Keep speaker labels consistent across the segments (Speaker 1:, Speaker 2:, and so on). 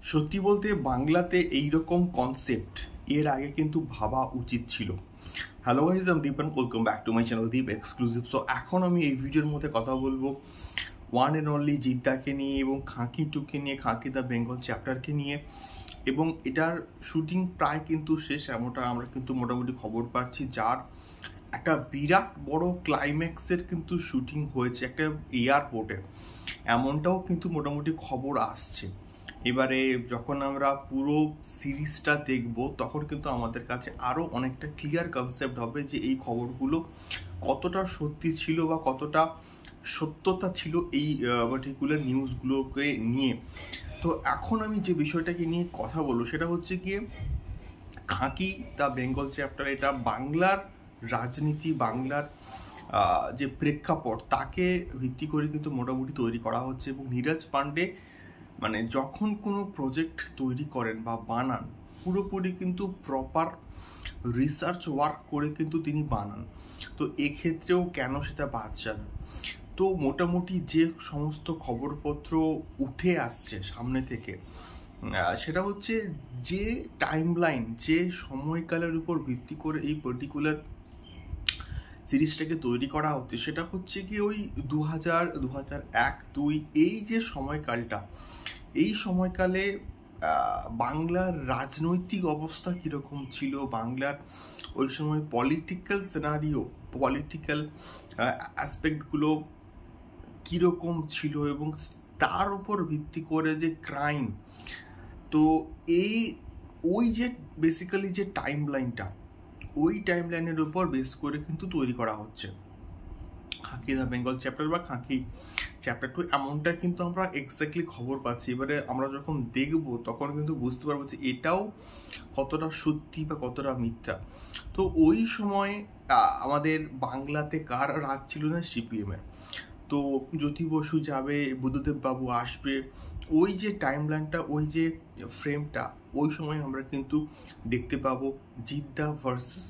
Speaker 1: সত্যি বলতে বাংলাতে এইরকম কনসেপ্ট এর আগে কিন্তু ভাবা উচিত ছিল। হ্যালো গাইজ, আমি Deep, welcome back to my channel Deep exclusive. So এখন আমি এই ভিডিওর মধ্যে কথা বলবো ওয়ান অ্যান্ড অনলি জিদ্দাকে নিয়ে এবং খাঁকি টুকে নিয়ে, খাঁকি দ্য বেঙ্গল চ্যাপ্টারকে নিয়ে। এবং এটার শুটিং প্রায় কিন্তু শেষ, এমনটা আমরা কিন্তু মোটামুটি খবর পাচ্ছি। যার একটা বিরাট বড় ক্লাইম্যাক্সের কিন্তু শুটিং হয়েছে একটা এয়ারপোর্টে, এমনটাও কিন্তু মোটামুটি খবর আসছে। এবারে যখন আমরা পুরো সিরিজটা দেখব তখন কিন্তু আমাদের কাছে আরও অনেকটা ক্লিয়ার কনসেপ্ট হবে যে এই খবরগুলো কতটা সত্যি ছিল বা কতটা সত্যতা ছিল এই পার্টিকুলার নিউজগুলোকে নিয়ে। তো এখন আমি যে বিষয়টাকে নিয়ে কথা বলবো সেটা হচ্ছে গিয়ে খাঁকি দ্য বেঙ্গল চ্যাপ্টার। এটা বাংলার রাজনীতি, বাংলার যে প্রেক্ষাপট তাকে ভিত্তি করে কিন্তু মোটামুটি তৈরি করা হচ্ছে। এবং নীরজ পান্ডে মানে যখন কোনো প্রজেক্ট তৈরি করেন বা বানান, পুরোপুরি কিন্তু প্রপার রিসার্চ ওয়ার্ক করে কিন্তু তিনি বানান। তো এক্ষেত্রেও কেন সেটা বাদ যাবে। তো মোটামুটি যে সমস্ত খবরপত্র উঠে আসছে সামনে থেকে, সেটা হচ্ছে যে টাইমলাইন, যে সময়কালের উপর ভিত্তি করে এই পার্টিকুলার সিরিজটাকে তৈরি করা হচ্ছে, সেটা হচ্ছে কি ওই 2000, 2001, 2002 এই যে সময়কালটা, এই সময়কালে বাংলার রাজনৈতিক অবস্থা কীরকম ছিল, বাংলার ওই সময় পলিটিক্যাল সিনারিও, পলিটিক্যাল অ্যাসপেক্টগুলো কীরকম ছিল এবং তার উপর ভিত্তি করে যে ক্রাইম। তো এই ওই যে বেসিক্যালি যে টাইমলাইনটা, ওই টাইমলাইনের উপর বেস করে কিন্তু তৈরি করা হচ্ছে খাঁকি দ্য বেঙ্গল চ্যাপ্টার বা খাঁকি চ্যাপ্টার 2। এমনটা কিন্তু আমরা এক্স্যাক্টলি খবর পাচ্ছি। এবারে আমরা যখন দেখব তখন কিন্তু বুঝতে পারবো যে এটাও কতটা সত্যি বা কতটা মিথ্যা। তো ওই সময় আমাদের বাংলাতে কার রাজ ছিল না, সিপিএমের। তো জ্যোতি বসু যাবে, বুদ্ধদেব বাবু আসবে, ওই যে টাইমলাইনটা, ওই যে ফ্রেমটা, ওই সময় আমরা কিন্তু দেখতে পাবো জিদ্দা ভার্সেস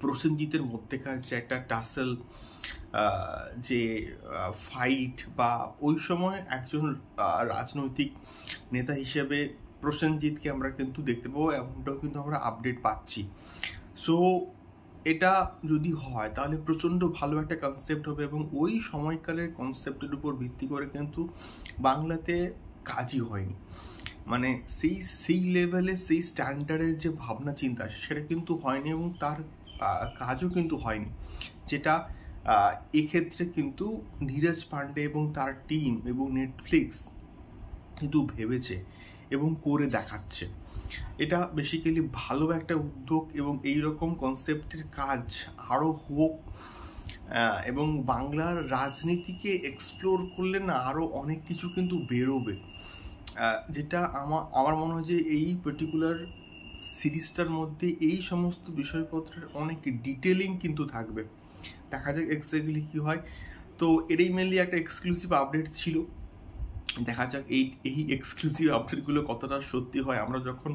Speaker 1: প্রসেনজিতের মধ্যেকার যে একটা টাসেল, যে ফাইট, বা ওই সময় একজন রাজনৈতিক নেতা হিসেবে প্রসেনজিৎকে আমরা কিন্তু দেখতে পাবো, এমনটাও কিন্তু আমরা আপডেট পাচ্ছি। সো এটা যদি হয় তাহলে প্রচণ্ড ভালো একটা কনসেপ্ট হবে। এবং ওই সময়কালের কনসেপ্টের উপর ভিত্তি করে কিন্তু বাংলাতে কাজই হয়নি, মানে সেই লেভেলে, সেই স্ট্যান্ডার্ডের যে ভাবনা চিন্তা সেটা কিন্তু হয়নি, এবং তার কাজও কিন্তু হয়নি, যেটা এক্ষেত্রে কিন্তু নীরজ পান্ডে এবং তার টিম এবং নেটফ্লিক্স কিন্তু ভেবেছে এবং করে দেখাচ্ছে। এটা বেসিক্যালি ভালো একটা উদ্যোগ, এবং এই রকম কনসেপ্টের কাজ আরও হোক। এবং বাংলার রাজনীতিকে এক্সপ্লোর করলে না আরও অনেক কিছু কিন্তু বেরোবে, যেটা আমার মনে হয় যে এই পার্টিকুলার সিরিজটার মধ্যে এই সমস্ত বিষয়পত্রের অনেক ডিটেলিং কিন্তু থাকবে। দেখা যাক এক্স্যাক্টলি কি হয়। তো এটাই মেনলি একটা এক্সক্লুসিভ আপডেট ছিল। দেখা যাক এই এক্সক্লুসিভ আপডেটগুলো কতটা সত্যি হয়। আমরা যখন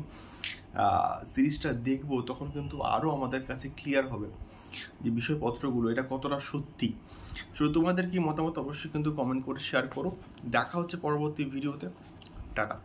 Speaker 1: সিরিজটা দেখবো তখন কিন্তু আরও আমাদের কাছে ক্লিয়ার হবে যে বিষয়পত্রগুলো এটা কতটা সত্যি। সো তোমাদের কি মতামত অবশ্যই কিন্তু কমেন্ট করে শেয়ার করো। দেখা হচ্ছে পরবর্তী ভিডিওতে। টাটা।